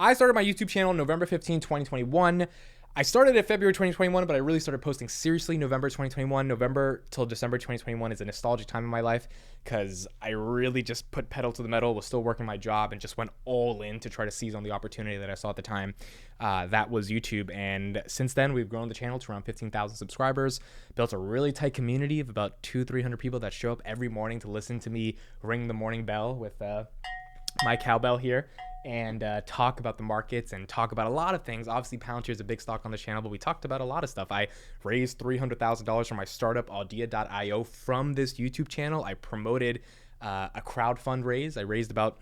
I started my YouTube channel November 15, 2021. I started it February 2021, but I really started posting seriously November 2021. November till December 2021 is a nostalgic time in my life because I really just put pedal to the metal, was still working my job, and just went all in to try to seize on the opportunity that I saw at the time. That was YouTube. And since then, we've grown the channel to around 15,000 subscribers, built a really tight community of about 200-300 people that show up every morning to listen to me ring the morning bell with my cowbell here, and talk about the markets and talk about a lot of things. Obviously, Palantir is a big stock on the channel, but we talked about a lot of stuff. I raised $300,000 from my startup, Aldea.io, from this YouTube channel. I promoted a crowdfund raise. I raised about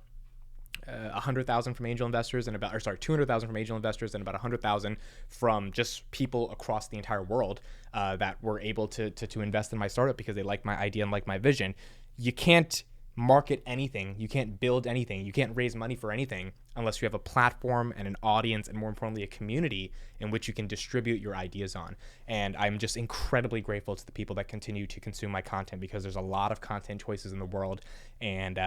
100,000 from angel investors and about, 200,000 from angel investors and about 100,000 from just people across the entire world that were able to invest in my startup because they like my idea and like my vision. You can't market anything, you can't build anything, you can't raise money for anything unless you have a platform and an audience and, more importantly, a community in which you can distribute your ideas on. And I'm just incredibly grateful to the people that continue to consume my content, because there's a lot of content choices in the world, and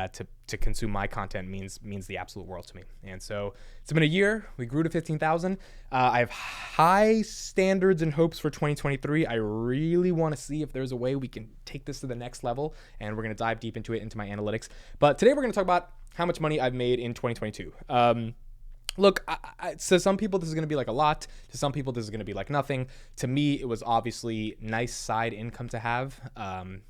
to consume my content means the absolute world to me. And so it's been a year. We grew to 15,000. I have high standards and hopes for 2023. I really want to see if there's a way we can take this to the next level, and we're going to dive deep into it, into my analytics. But today we're going to talk about how much money I've made in 2022. Look, to some people this is going to be like a lot. To some people this is going to be like nothing. To me, it was obviously nice side income to have. And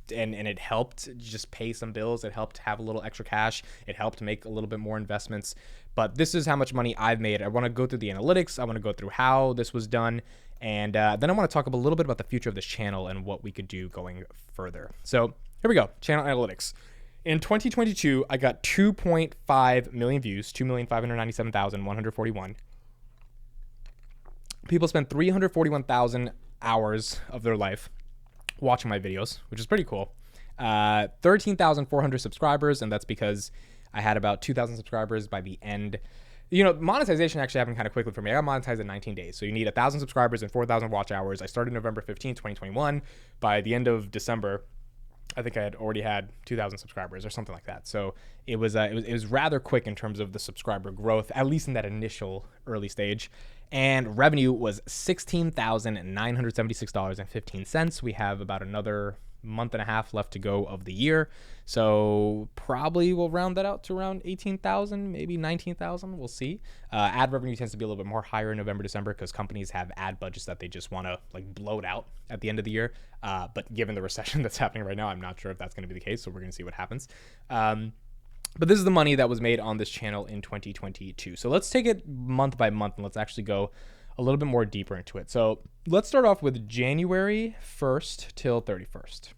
it helped just pay some bills. It helped have a little extra cash. It helped make a little bit more investments. But this is how much money I've made. I want to go through the analytics. I want to go through how this was done. And then I want to talk a little bit about the future of this channel and what we could do going further. So here we go. Channel analytics. In 2022, I got 2.5 million views, 2,597,141. People spent 341,000 hours of their life watching my videos, which is pretty cool. 13,400 subscribers, and that's because I had about 2,000 subscribers by the end. You know, monetization actually happened kind of quickly for me. I got monetized in 19 days. So you need 1,000 subscribers and 4,000 watch hours. I started November 15, 2021. By the end of December, I think I had already had 2,000 subscribers or something like that. So it was rather quick in terms of the subscriber growth, at least in that initial early stage. And revenue was $16,976.15. We have about another month and a half left to go of the year. So probably we'll round that out to around 18,000, maybe 19,000. We'll see. Ad revenue tends to be a little bit more higher in November, December, because companies have ad budgets that they just want to like bloat out at the end of the year. But given the recession that's happening right now, I'm not sure if that's going to be the case. So we're going to see what happens. But this is the money that was made on this channel in 2022. So let's take it month by month and let's actually go a little bit more deeper into it. So let's start off with January 1st till 31st.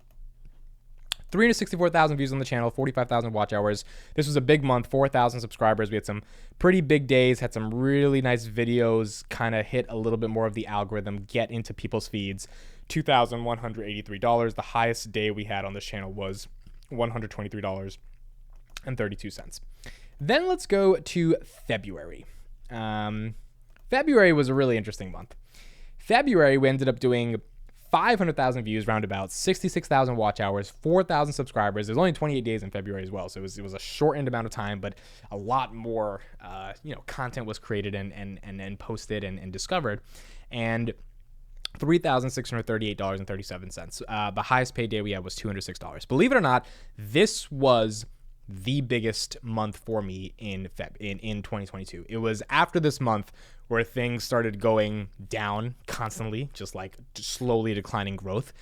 364,000 views on the channel, 45,000 watch hours. This was a big month, 4,000 subscribers. We had some pretty big days, had some really nice videos, kind of hit a little bit more of the algorithm, get into people's feeds. $2,183. The highest day we had on this channel was $123.32. Then let's go to February. February was a really interesting month. February, we ended up doing 500,000 views, roundabout, 66,000 watch hours, 4,000 subscribers. There's only 28 days in February as well, so it was a shortened amount of time, but a lot more content was created and posted and discovered. And $3,638.37. The highest paid day we had was $206. Believe it or not, this was the biggest month for me in 2022. It was after this month where things started going down constantly, just slowly declining growth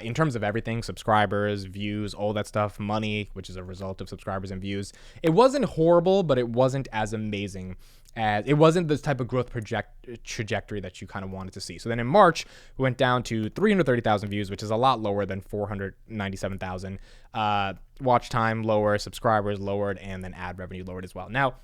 in terms of everything: subscribers, views, all that stuff, money, which is a result of subscribers and views. It wasn't horrible, but it wasn't as amazing. It wasn't this type of growth trajectory that you kind of wanted to see. So then in March, we went down to 330,000 views, which is a lot lower than 497,000. Watch time lower, subscribers lowered, and then ad revenue lowered as well. Now,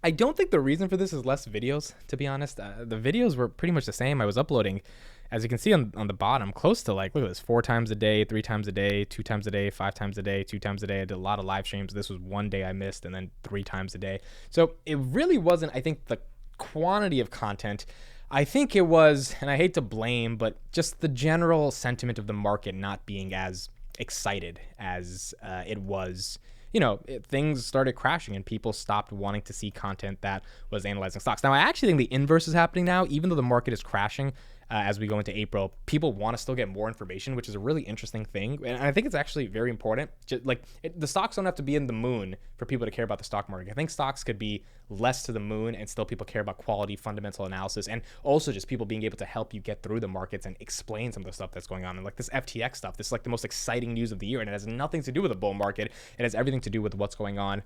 I don't think the reason for this is less videos, to be honest. The videos were pretty much the same. I was uploading, as you can see on the bottom, close to look at this, 4 times a day, 3 times a day, 2 times a day, 5 times a day, 2 times a day. I did a lot of live streams. This was one day I missed, and then 3 times a day. So it really wasn't, I think, the quantity of content. I think it was, and I hate to blame, but just the general sentiment of the market not being as excited as it was things started crashing and people stopped wanting to see content that was analyzing stocks. Now, I actually think the inverse is happening now. Even though the market is crashing as we go into April, people want to still get more information, which is a really interesting thing. And I think it's actually very important. The stocks don't have to be in the moon for people to care about the stock market. I think stocks could be less to the moon and still people care about quality, fundamental analysis, and also just people being able to help you get through the markets and explain some of the stuff that's going on. And like this FTX stuff, this is like the most exciting news of the year, and it has nothing to do with the bull market. It has everything to do with what's going on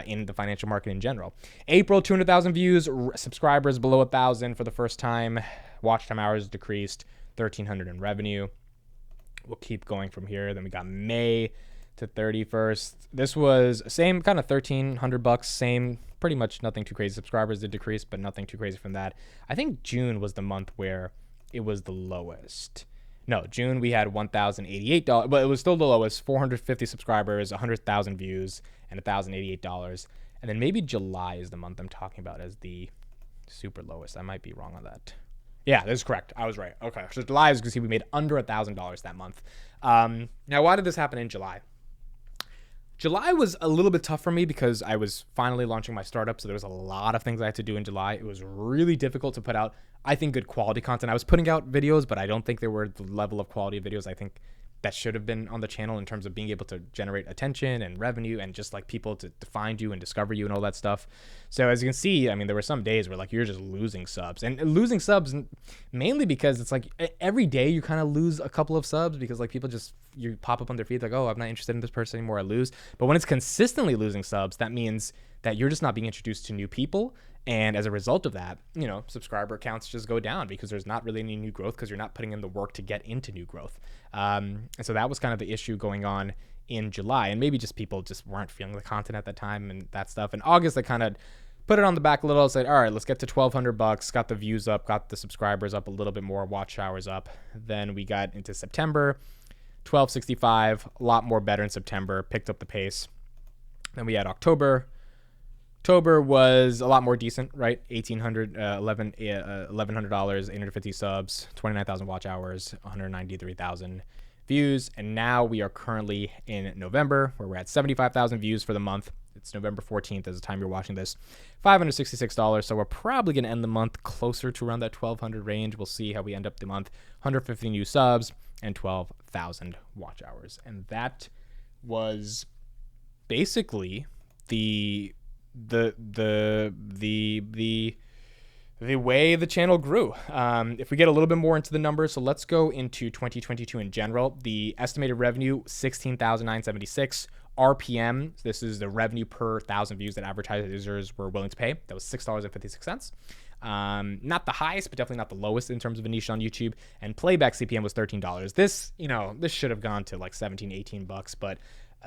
in the financial market in general. April, 200,000 views, subscribers below 1,000 for the first time. Watch time hours decreased, 1,300 in revenue. We'll keep going from here. Then we got May to 31st. This was same kind of $1,300, same, pretty much nothing too crazy. Subscribers did decrease, but nothing too crazy from that. I think June was the month where it was the lowest. No, June we had $1,088, but it was still the lowest. 450 subscribers, 100,000 views, and $1,088. And then maybe July is the month I'm talking about as the super lowest. I might be wrong on that. Yeah, this is correct. I was right. Okay, so July, as you can see, we made under $1,000 that month. Now, why did this happen in July? July was a little bit tough for me because I was finally launching my startup, so there was a lot of things I had to do in July. It was really difficult to put out, I think, good quality content. I was putting out videos, but I don't think they were the level of quality of videos I think that should have been on the channel in terms of being able to generate attention and revenue and just like people to find you and discover you and all that stuff. So as you can see, I mean, there were some days where like you're just losing subs and losing subs mainly because it's like every day you kind of lose a couple of subs because like people just, you pop up on their feed like, oh, I'm not interested in this person anymore, I lose. But when it's consistently losing subs, that means that you're just not being introduced to new people. And as a result of that, subscriber counts just go down because there's not really any new growth because you're not putting in the work to get into new growth. And so that was kind of the issue going on in July. And maybe just people just weren't feeling the content at that time and that stuff. In August, I kind of put it on the back a little. I said, all right, let's get to $1,200, got the views up, got the subscribers up a little bit more, watch hours up. Then we got into September, $1,265, a lot more better in September, picked up the pace. Then we had October. October was a lot more decent, right? $1,100, 850 subs, 29,000 watch hours, 193,000 views. And now we are currently in November, where we're at 75,000 views for the month. It's November 14th as the time you're watching this. $566. So we're probably going to end the month closer to around that 1,200 range. We'll see how we end up the month. 150 new subs and 12,000 watch hours. And that was basically the way the channel grew. If we get a little bit more into the numbers, so let's go into 2022 in general. The estimated revenue, 16,976 RPM. This is the revenue per 1,000 views that advertisers were willing to pay. That was $6.56. Not the highest, but definitely not the lowest in terms of a niche on YouTube. And playback CPM was $13. This should have gone to like $17, $18, but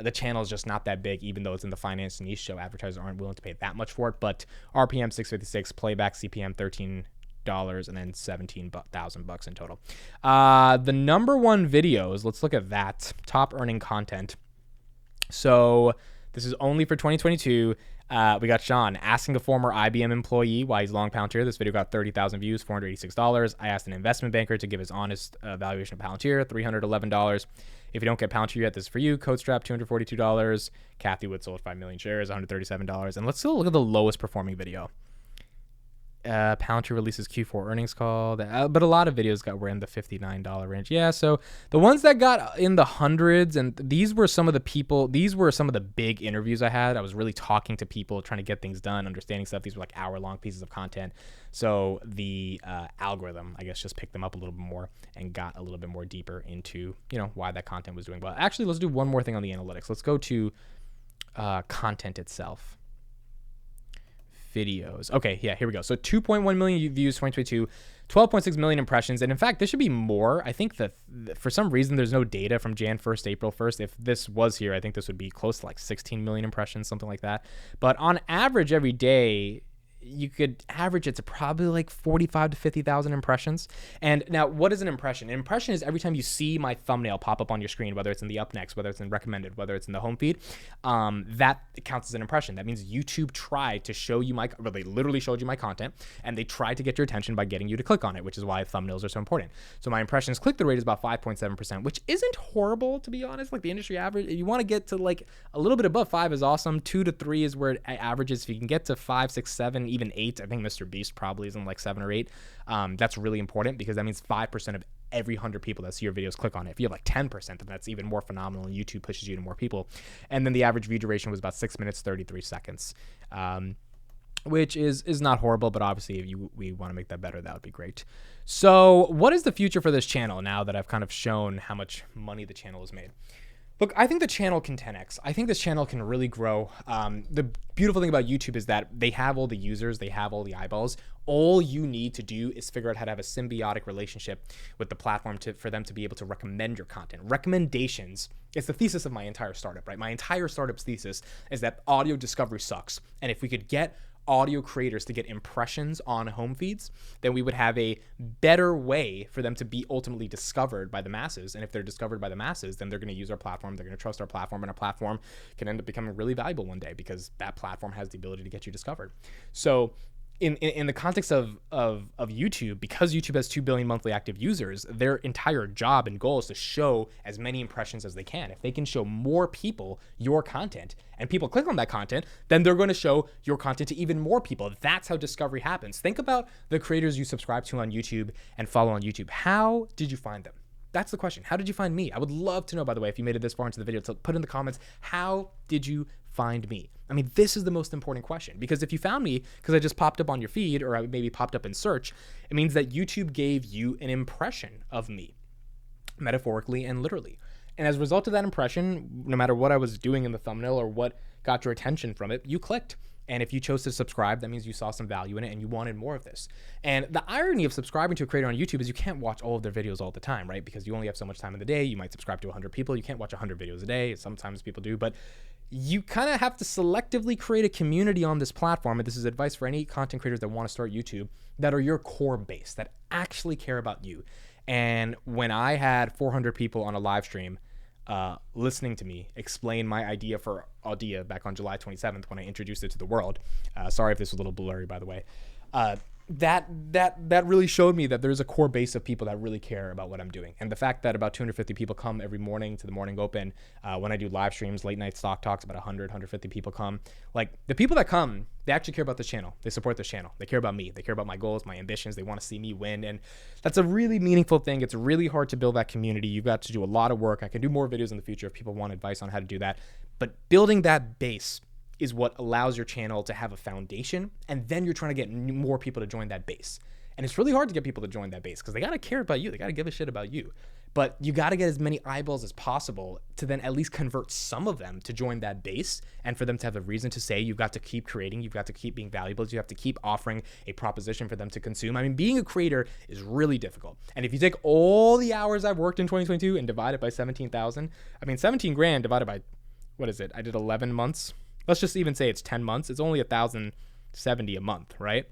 the channel is just not that big, even though it's in the finance niche, so advertisers aren't willing to pay that much for it. But RPM $6.56, playback CPM $13, and then $17,000 in total. The number one videos, let's look at that. Top earning content. So this is only for 2022. We got Sean asking a former IBM employee why he's long Palantir. This video got 30,000 views, $486. I asked an investment banker to give his honest valuation of Palantir, $311. If you don't get Palantir yet, this is for you. CodeStrap, $242. Kathy Wood sold 5 million shares, $137. And let's still look at the lowest performing video. Palantir releases Q4 earnings call, but a lot of videos were in the $59 range. Yeah, so the ones that got in the hundreds, and these were some of the big interviews I had. I was really talking to people, trying to get things done, understanding stuff. These were like hour-long pieces of content. So the algorithm, I guess, just picked them up a little bit more and got a little bit more deeper into, why that content was doing well. Actually, let's do one more thing on the analytics. Let's go to content itself. Videos. Okay, yeah, here we go. So 2.1 million views 2022, 12.6 million impressions. And in fact, this should be more. I think that for some reason there's no data from Jan 1st, April 1st. If this was here, I think this would be close to like 16 million impressions, something like that. But on average every day, you could average it to probably like 45 to 50,000 impressions. And now, what is an impression? An impression is every time you see my thumbnail pop up on your screen, whether it's in the up next, whether it's in recommended, whether it's in the home feed, that counts as an impression. That means YouTube tried to show you they literally showed you my content, and they tried to get your attention by getting you to click on it, which is why thumbnails are so important. So my impressions click-through rate is about 5.7%, which isn't horrible, to be honest. Like the industry average, if you want to get to like a little bit above 5 is awesome. 2 to 3 is where it averages. If you can get to 5, 6, 7, even 8, I think Mr. Beast probably is in like 7 or 8. That's really important because that means 5% of every 100 people that see your videos click on it. If you have like 10%, then that's even more phenomenal, and YouTube pushes you to more people. And then the average view duration was about 6 minutes, 33 seconds. Which is not horrible, but obviously if we want to make that better, that would be great. So what is the future for this channel now that I've kind of shown how much money the channel has made? Look, I think the channel can 10x. I think this channel can really grow. The beautiful thing about YouTube is that they have all the users, they have all the eyeballs. All you need to do is figure out how to have a symbiotic relationship with the platform for them to be able to recommend your content. Recommendations, it's the thesis of my entire startup, right? My entire startup's thesis is that audio discovery sucks. And if we could get audio creators to get impressions on home feeds, then we would have a better way for them to be ultimately discovered by the masses. And if they're discovered by the masses, then they're going to use our platform, they're going to trust our platform, and our platform can end up becoming really valuable one day because that platform has the ability to get you discovered. So in the context of YouTube, because YouTube has 2 billion monthly active users, their entire job and goal is to show as many impressions as they can. If they can show more people your content and people click on that content, then they're going to show your content to even more people. That's how discovery happens. Think about the creators you subscribe to on YouTube and follow on YouTube. How did you find them? That's the question. How did you find me? I would love to know, by the way, if you made it this far into the video, to put in the comments, how did you find me? I mean, this is the most important question, because if you found me because I just popped up on your feed or I maybe popped up in search, it means that YouTube gave you an impression of me, metaphorically and literally. And as a result of that impression, no matter what I was doing in the thumbnail or what got your attention from it, you clicked. And if you chose to subscribe, that means you saw some value in it and you wanted more of this. And the irony of subscribing to a creator on YouTube is you can't watch all of their videos all the time, right? Because you only have so much time in the day. You might subscribe to 100 people. You can't watch 100 videos a day. Sometimes people do, but you kind of have to selectively create a community on this platform. And this is advice for any content creators that want to start YouTube, that are your core base, that actually care about you. And when I had 400 people on a live stream listening to me explain my idea for Audia back on July 27th when I introduced it to the world. Sorry if this was a little blurry, by the way. That really showed me that there's a core base of people that really care about what I'm doing. And the fact that about 250 people come every morning to the morning open, when I do live streams, late night stock talks, about 150 people come. Like, the people that come, they actually care about this channel. They support this channel. They care about me. They care about my goals, my ambitions. They want to see me win. And that's a really meaningful thing. It's really hard to build that community. You've got to do a lot of work. I can do more videos in the future if people want advice on how to do that. But building that base is what allows your channel to have a foundation, and then you're trying to get more people to join that base. And it's really hard to get people to join that base because they got to care about you. They got to give a shit about you. But you got to get as many eyeballs as possible to then at least convert some of them to join that base, and for them to have a reason to say you've got to keep creating, you've got to keep being valuable, you have to keep offering a proposition for them to consume. I mean, being a creator is really difficult. And if you take all the hours I've worked in 2022 and divide it by 17,000, I mean, 17 grand divided by, what is it? I did 11 months. Let's just even say it's 10 months. It's only 1,070 a month, right?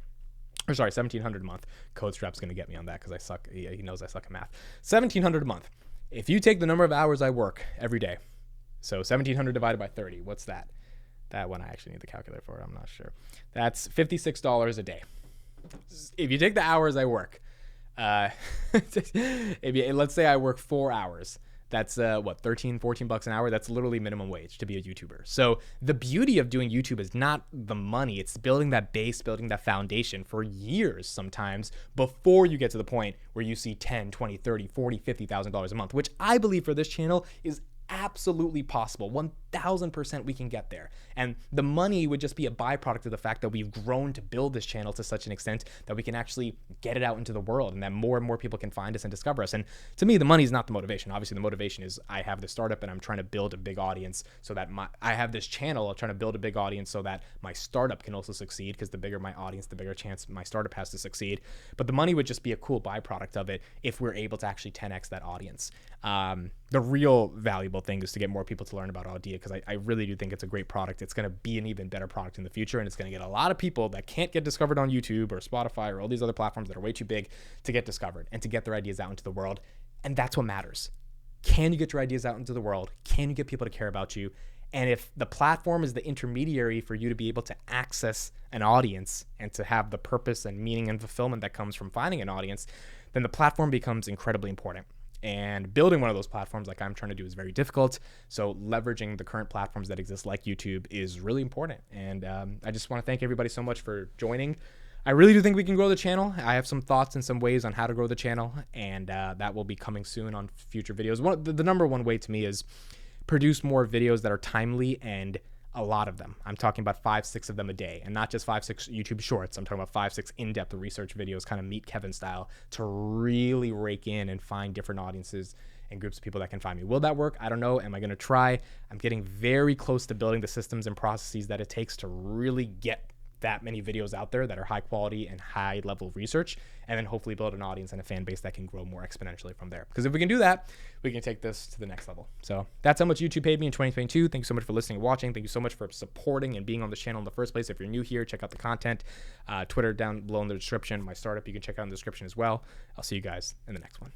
Or sorry, 1,700 a month. CodeStrap's going to get me on that because I suck. He knows I suck at math. 1,700 a month. If you take the number of hours I work every day, so 1,700 divided by 30, what's that? That one I actually need the calculator for. I'm not sure. That's $56 a day. If you take the hours I work, let's say I work 4 hours. That's what, 13, 14 bucks an hour? That's literally minimum wage to be a YouTuber. So the beauty of doing YouTube is not the money. It's building that base, building that foundation for years sometimes before you get to the point where you see 10, 20, 30, 40, $50,000 a month, which I believe for this channel is absolutely possible. 1,000% we can get there. And the money would just be a byproduct of the fact that we've grown to build this channel to such an extent that we can actually get it out into the world, and that more and more people can find us and discover us. And to me, the money is not the motivation. Obviously, the motivation is I have this startup and I'm trying to build a big audience so that I have this channel. I'm trying to build a big audience so that my startup can also succeed, because the bigger my audience, the bigger chance my startup has to succeed. But the money would just be a cool byproduct of it if we're able to actually 10x that audience. The real valuable thing is to get more people to learn about Audia, it because I really do think it's a great product. It's going to be an even better product in the future, and it's going to get a lot of people that can't get discovered on YouTube or Spotify or all these other platforms that are way too big to get discovered and to get their ideas out into the world. And that's what matters. Can you get your ideas out into the world? Can you get people to care about you? And if the platform is the intermediary for you to be able to access an audience and to have the purpose and meaning and fulfillment that comes from finding an audience, then the platform becomes incredibly important. And building one of those platforms like I'm trying to do is very difficult. So leveraging the current platforms that exist like YouTube is really important. And I just want to thank everybody so much for joining. I really do think we can grow the channel. I have some thoughts and some ways on how to grow the channel, and that will be coming soon on future videos. The number one way to me is produce more videos that are timely, and a lot of them. I'm talking about 5-6 of them a day, and not just 5-6 YouTube shorts. I'm talking about 5-6 in-depth research videos, kind of Meet Kevin style, to really rake in and find different audiences and groups of people that can find me. Will that work? I don't know. Am I going to try? I'm getting very close to building the systems and processes that it takes to really get that many videos out there that are high quality and high level research, and then hopefully build an audience and a fan base that can grow more exponentially from there. Because if we can do that, we can take this to the next level. So that's how much YouTube paid me in 2022. Thank you so much for listening and watching. Thank you so much for supporting and being on this channel in the first place. If you're new here, check out the content. Twitter down below in the description. My startup, you can check out in the description as well. I'll see you guys in the next one.